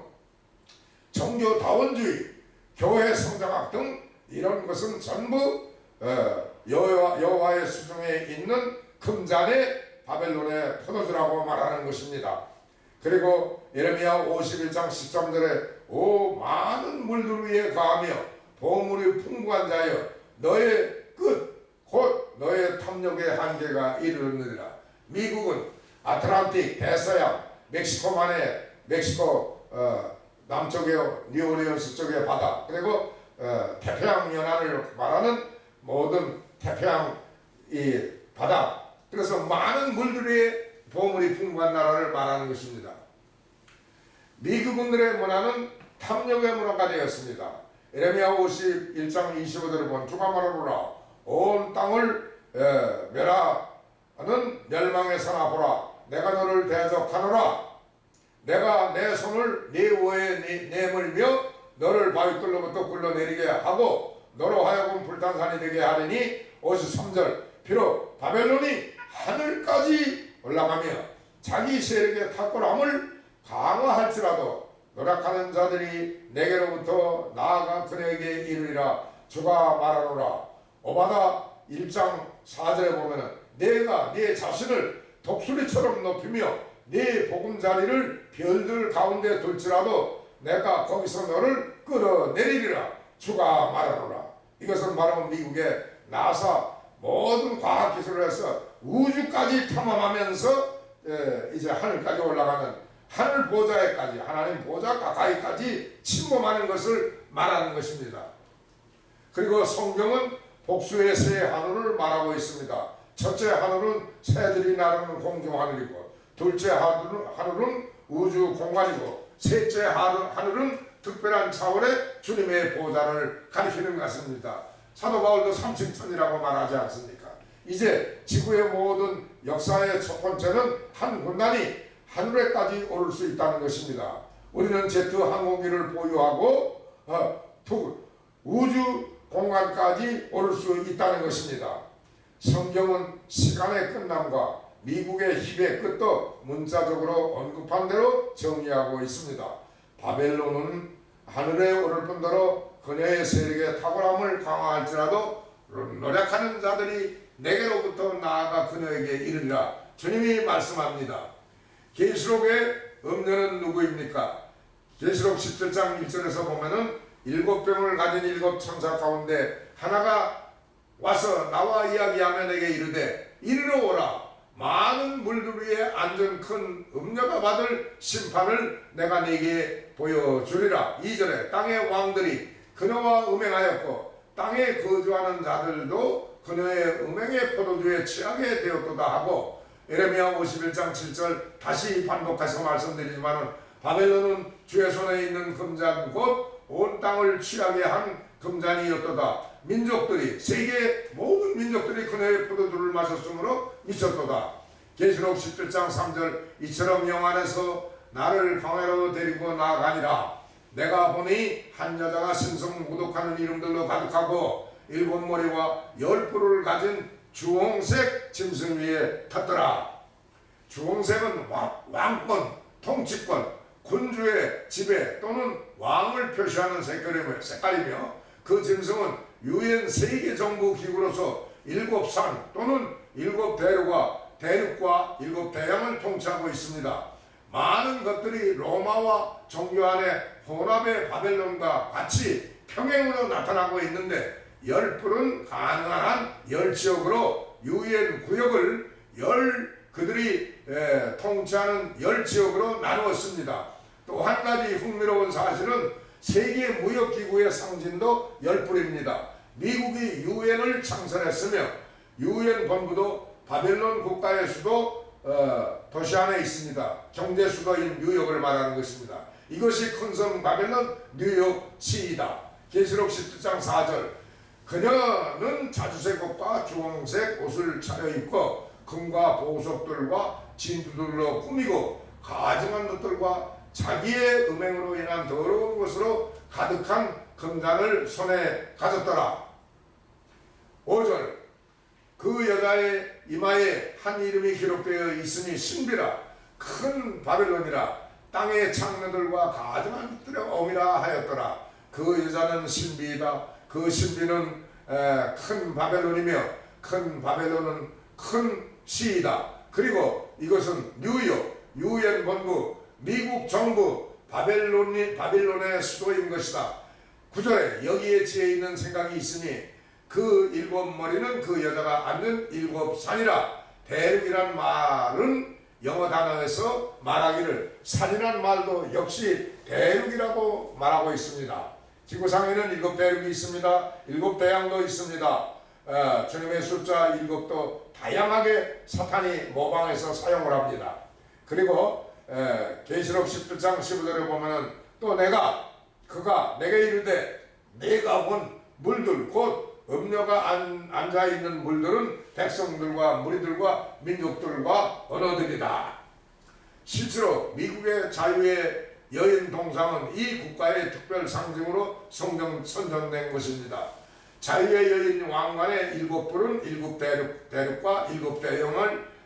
종교다원주의, 교회 성장학 등 이런 것은 전부 여호와의 수중에 있는 금잔의 바벨론의 포도주라고 말하는 것입니다. 그리고 예레미야 51장 13절에 오 많은 물들 위에 가하며 보물이 풍부한 자여 너의 끝 곧 너의 탐욕의 한계가 이르느니라. 미국은 아틀란틱 대서양 멕시코만의 멕시코 남쪽의 뉴올리언스 쪽의 바다 그리고 태평양 연안을 말하는 모든 태평양 이 바다 그래서 많은 물들의 보물이 풍부한 나라를 말하는 것입니다. 미국인들의 문화는 탐욕의 문화가 되었습니다. 예레미야 51장 25절을 보면 주가 말하노라 온 땅을 멸하는 멸망의 산아 보라 내가 너를 대적하노라 내가 내 손을 네 위에 내밀며 너를 바위돌로부터 굴러내리게 하고 너로 하여금 불탄산이 되게 하리니 53절 비록 바벨론이 하늘까지 올라가며 자기 세력의 탁월함을 강화할지라도 노력하는 자들이 내게로부터 나아가 그에게 이르리라. 주가 말하노라. 오바다 1장 4절에 보면은 내가 네 자신을 독수리처럼 높이며 네 보금자리를 별들 가운데 둘지라도 내가 거기서 너를 끌어내리리라. 주가 말하노라. 이것은 바로 미국의 나사 모든 과학기술을 해서 우주까지 탐험하면서 이제 하늘까지 올라가는 하늘 보좌에까지 하나님 보좌 가까이까지 침범하는 것을 말하는 것입니다. 그리고 성경은 복수의 세 하늘을 말하고 있습니다. 첫째 하늘은 새들이 나르는 공중 하늘이고 둘째 하늘은 우주 공간이고 셋째 하늘은 특별한 차원의 주님의 보좌를 가리키는 것입니다. 사도 바울도 삼층천이라고 말하지 않습니까? 이제 지구의 모든 역사의 첫 번째는 한 군단이 하늘에까지 오를 수 있다는 것입니다. 우리는 제트 항공기를 보유하고 우주 공간까지 오를 수 있다는 것입니다. 성경은 시간의 끝남과 미국의 힘의 끝도 문자적으로 언급한 대로 정의하고 있습니다. 바벨론은 하늘에 오를 뿐더러 그녀의 세력의 탁월함을 강화할지라도 노력하는 자들이 내게로부터 나아가 그녀에게 이르리라. 주님이 말씀합니다. 계시록의 음녀는 누구입니까? 계시록 17장 1절에서 보면은 7병을 가진 7천사 가운데 하나가 와서 나와 이야기하며 내게 이르되 이리로 오라. 많은 물들 위에 앉은 큰 음녀가 받을 심판을 내가 네게 보여주리라. 2절에 땅의 왕들이 그녀와 음행하였고 땅에 거주하는 자들도 그녀의 음행의 포도주에 취하게 되었도다 하고, 에레미야 51장 7절 다시 반복해서 말씀드리지만 바벨론은 주의 손에 있는 금잔 곧 온 땅을 취하게 한 금잔이었도다. 민족들이 세계 모든 민족들이 그녀의 포도주를 마셨으므로 미쳤도다. 계시록 17장 3절 이처럼 영안에서 나를 광야로 데리고 나가니라. 내가 보니 한 여자가 신성 무독하는 이름들로 가득하고 7머리와 10뿔을 가진 주홍색 짐승 위에 탔더라. 주홍색은 왕권, 통치권, 군주의 지배 또는 왕을 표시하는 색깔이며 그 짐승은 유엔 세계 정부 기구로서 7산 또는 7대륙과 7대양을 통치하고 있습니다. 많은 것들이 로마와 종교 안에 혼합의 바벨론과 같이 평행으로 나타나고 있는데 10뿔은 가능한 한 10지역으로 유엔 구역을 그들이 통치하는 10지역으로 나누었습니다. 또 한 가지 흥미로운 사실은 세계무역기구의 상징도 10뿔입니다. 미국이 유엔을 창설했으며 유엔 본부도 바벨론 국가의 수도 도시 안에 있습니다. 경제 수도인 뉴욕을 말하는 것입니다. 이것이 큰 섬 바벨론 뉴욕시이다. 계시록 17장 4절 그녀는 자주색 옷과 주홍색 옷을 차려입고 금과 보석들과 진주들로 꾸미고 가증한 것들과 자기의 음행으로 인한 더러운 것으로 가득한 금잔을 손에 가졌더라. 5절 그 여자의 이마에 한 이름이 기록되어 있으니 신비라. 큰 바벨론이라. 땅의 창녀들과 가증한 것들의 어미라 하였더라. 그 여자는 신비이다. 그 신비는 큰 바벨론이며 큰 바벨론은 큰 시이다. 그리고 이것은 뉴욕, 유엔 본부, 미국 정부, 바빌론의 수도인 것이다. 9절에 여기에 지혜 있는 생각이 있으니 그 7머리는 그 여자가 앉은 7산이라. 대륙이란 말은 영어 단어에서 말하기를 산이란 말도 역시 대륙이라고 말하고 있습니다. 지구상에는 7대륙이 있습니다. 7대양도 있습니다. 주님의 숫자 7도 다양하게 사탄이 모방해서 사용을 합니다. 그리고 계시록 17장 15절에 보면은 또 그가 내게 이르되 내가 본 물들 곧 음녀가 앉아있는 물들은 백성들과 무리들과 민족들과 언어들이다. 실제로 미국의 자유의 여인 동상은 이 국가의 특별 상징으로 선정된 것입니다. 자유의 여인 왕관의 7뿔은 7대륙과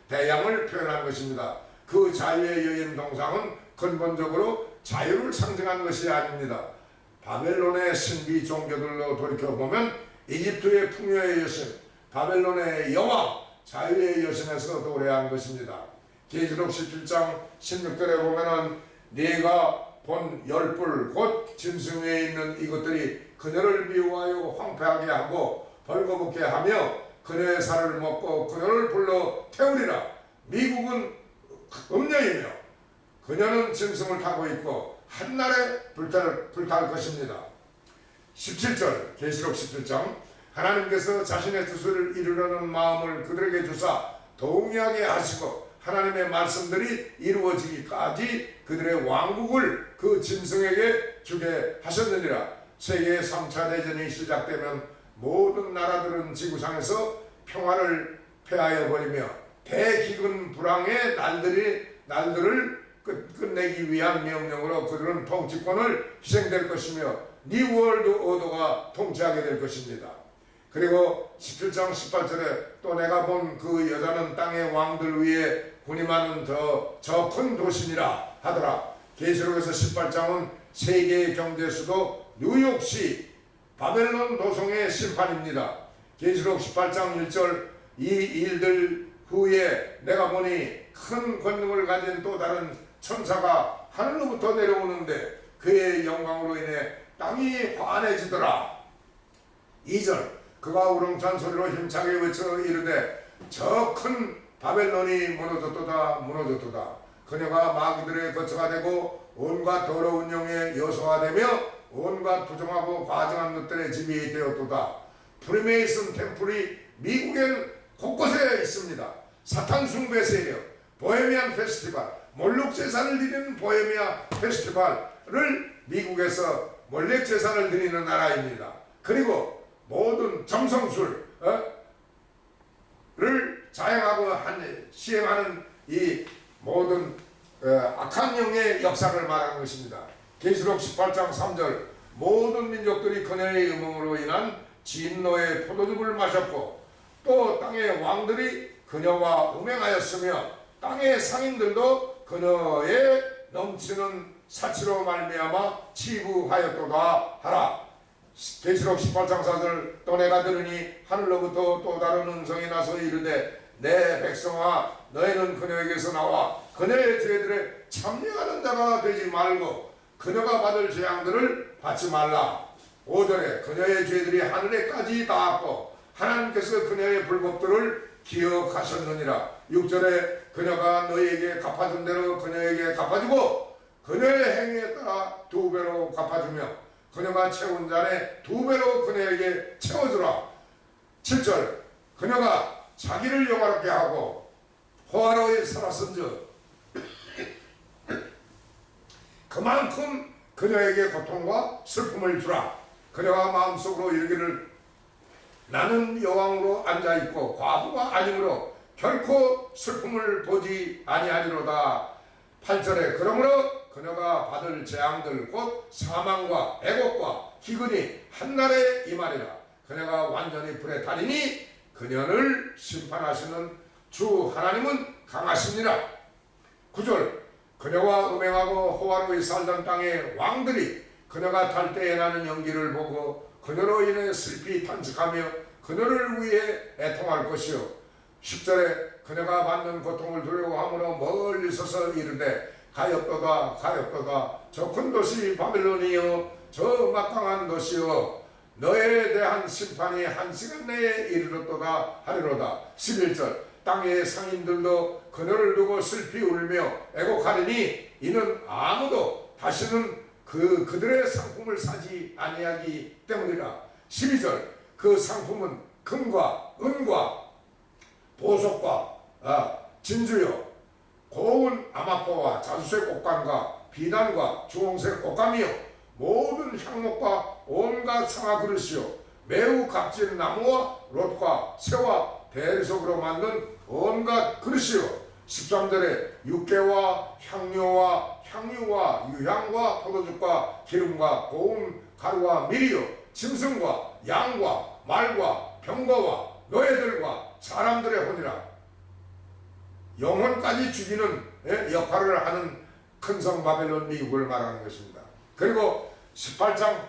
7대양을 표현한 것입니다. 그 자유의 여인 동상은 근본적으로 자유를 상징한 것이 아닙니다. 바벨론의 신비 종교들로 돌이켜보면 이집트의 풍요의 여신, 바벨론의 여왕, 자유의 여신에서 도래한 것입니다. 계시록 17장 16절에 보면은 네가 본 10뿔 곧 짐승 위에 있는 이것들이 그녀를 미워하여 황폐하게 하고 벌거벗게 하며 그녀의 살을 먹고 그녀를 불러 태우리라. 미국은 음녀이며 그녀는 짐승을 타고 있고 한날에 불탈 것입니다. 17절 계시록 17장 하나님께서 자신의 뜻을 이루려는 마음을 그들에게 주사 동의하게 하시고 하나님의 말씀들이 이루어지기까지 그들의 왕국을 그 짐승에게 주게 하셨느니라. 세계 3차 대전이 시작되면 모든 나라들은 지구상에서 평화를 폐하여 버리며 대기근 불황의 날들을 끝내기 위한 명령으로 그들은 통치권을 희생될 것이며 뉴월드 오더가 통치하게 될 것입니다. 그리고 17장 18절에 또 내가 본 그 여자는 땅의 왕들 위에 군임하는 저 큰 도시니라 하더라. 계시록에서 18장은 세계의 경제 수도 뉴욕시 바벨론 도성의 심판입니다. 계시록 18장 1절 이 일들 후에 내가 보니 큰 권능을 가진 또 다른 천사가 하늘로부터 내려오는데 그의 영광으로 인해 땅이 환해지더라. 2절 그가 우렁찬 소리로 힘차게 외쳐 이르되 저 큰 바벨론이 무너졌도다 무너졌도다. 그녀가 마귀들의 거처가 되고 온갖 더러운 영의 여소가 되며 온갖 부정하고 과정한 것들의 집이 되었도다. 프리메이슨 템플이 미국엔 곳곳에 있습니다. 사탄 숭배 세력, 보헤미안 페스티벌, 몰록 제사를 드리는 보헤미아 페스티벌을 미국에서 몰렉 제사를 드리는 나라입니다. 그리고 모든 점성술을 자행하고 시행하는 이 모든 악한 영의 역사를 말하는 것입니다. 계시록 18장 3절 모든 민족들이 그녀의 음흥으로 인한 진노의 포도즙을 마셨고 또 땅의 왕들이 그녀와 음행하였으며 땅의 상인들도 그녀의 넘치는 사치로 말미암아 치부하였도다 하라. 계시록 18장 4절 또 내가 들으니 하늘로부터 또 다른 음성이 나서 이르되 내 백성아 너희는 그녀에게서 나와 그녀의 죄들에 참여하는 자가 되지 말고 그녀가 받을 재앙들을 받지 말라. 5절에 그녀의 죄들이 하늘에까지 닿았고 하나님께서 그녀의 불법들을 기억하셨느니라. 6절에 그녀가 너희에게 갚아준 대로 그녀에게 갚아주고 그녀의 행위에 따라 2배로 갚아주며 그녀가 채운 잔에 2배로 그녀에게 채워주라. 7절 그녀가 자기를 영화롭게 하고 호화로이 살았은즉 그만큼 그녀에게 고통과 슬픔을 주라. 그녀가 마음속으로 이르기를 나는 여왕으로 앉아있고 과부가 아니므로 결코 슬픔을 보지 아니하리로다. 8절에 그러므로 그녀가 받을 재앙들 곧 사망과 애곡과 기근이 한날에 임하리라. 그녀가 완전히 불에 타리니 그녀를 심판하시는 주 하나님은 강하시니라. 9절 그녀와 음행하고 호화로이 살던 땅의 왕들이 그녀가 탈 때에 나는 연기를 보고 그녀로 인해 슬피 탄식하며 그녀를 위해 애통할 것이요. 10절에 그녀가 받는 고통을 두려워함으로 멀리 서서 이르되 가엾도다 가엾도다 저 큰 도시 바벨론이여 저 막강한 도시여 너에 대한 심판이 한 시간 내에 이르렀도다 하리로다. 11절 땅의 상인들도 그녀를 두고 슬피 울며 애곡하리니 이는 아무도 다시는 그들의 상품을 사지 아니하기 때문이라. 12절 그 상품은 금과 은과 보석과 진주요 고운 아마포와 자주색 옷감과 비단과 주홍색 옷감이요 모든 향목과 온갖 상아 그릇이요 매우 값진 나무와 롯과 새와 대리석으로 만든 온갖 그릇이요. 13절에 육개와 향료와 향유와 유향과 포도즙과 기름과 고운 가루와 밀이요 짐승과 양과 말과 병거와 노예들과 사람들의 혼이라. 영혼까지 죽이는 역할을 하는 큰 성 바벨론 미국을 말하는 것입니다. 그리고 18장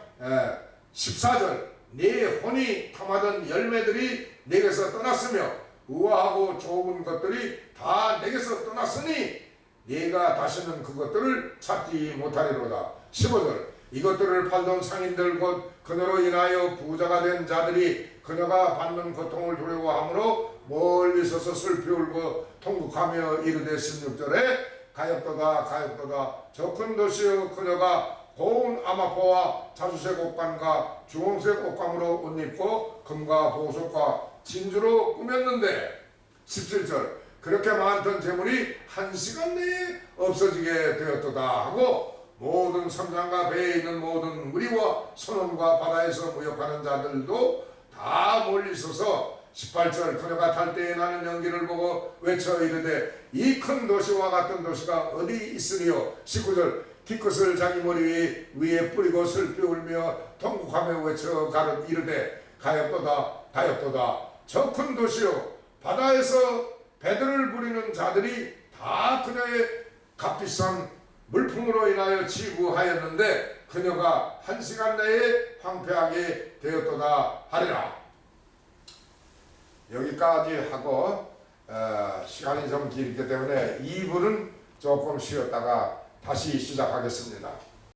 14절 네 혼이 탐하던 열매들이 내게서 떠났으며 우아하고 좋은 것들이 다 내게서 떠났으니 네가 다시는 그것들을 찾지 못하리로다. 15절 이것들을 팔던 상인들 곧 그녀로 인하여 부자가 된 자들이 그녀가 받는 고통을 두려워하므로 멀리 서서 슬피 울고 통곡하며 이르되 16절에 가엾도다 가엾도다 저 큰 도시여 그녀가 고운 아마포와 자주색 옷감과 주홍색 옷감으로 옷 입고 금과 보석과 진주로 꾸몄는데 17절 그렇게 많던 재물이 한 시간 내에 없어지게 되었도다 하고 모든 선장과 배에 있는 모든 무리와 선원과 바다에서 무역하는 자들도 다 멀리 서서 18절 그녀가 탈 때에 나는 연기를 보고 외쳐 이르되 이 큰 도시와 같은 도시가 어디 있으리요. 19절 뒤끝을 자기 머리 위에 뿌리고 슬피 울며 통곡하며 외쳐 가르 이르되 가엾도다 가엾도다 저 큰 도시요 바다에서 배들을 부리는 자들이 다 그녀의 값비싼 물품으로 인하여 치부하였는데 그녀가 한 시간 내에 황폐하게 되었도다 하리라. 여기까지 하고 시간이 좀 길기 때문에 2부는 조금 쉬었다가 다시 시작하겠습니다.